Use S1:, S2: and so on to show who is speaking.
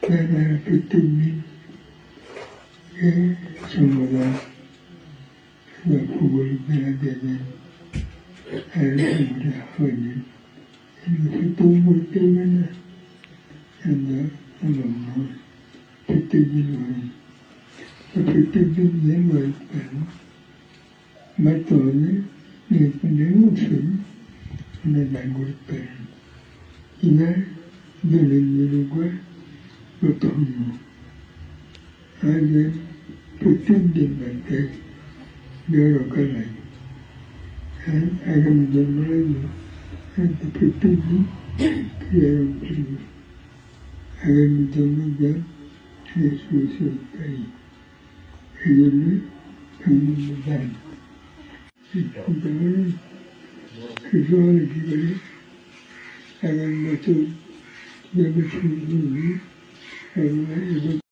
S1: era pequeño, sono la fútbol de la guerra, era joven, y fue todo muy pequeño, anda, no, pequeño, pequeño bien lo espero, matone, ne ponemos una lengua espero, y de Uruguay, lo tomo. Alguien pretende yo lo que hay. Hagan de nuevo, antes pretende que era un primo. Hagan de nuevo, Jesús está ahí. Ellos no son un dan. Y también, Jesús le dice, hagan de todo, ya me subo, hagan de todo.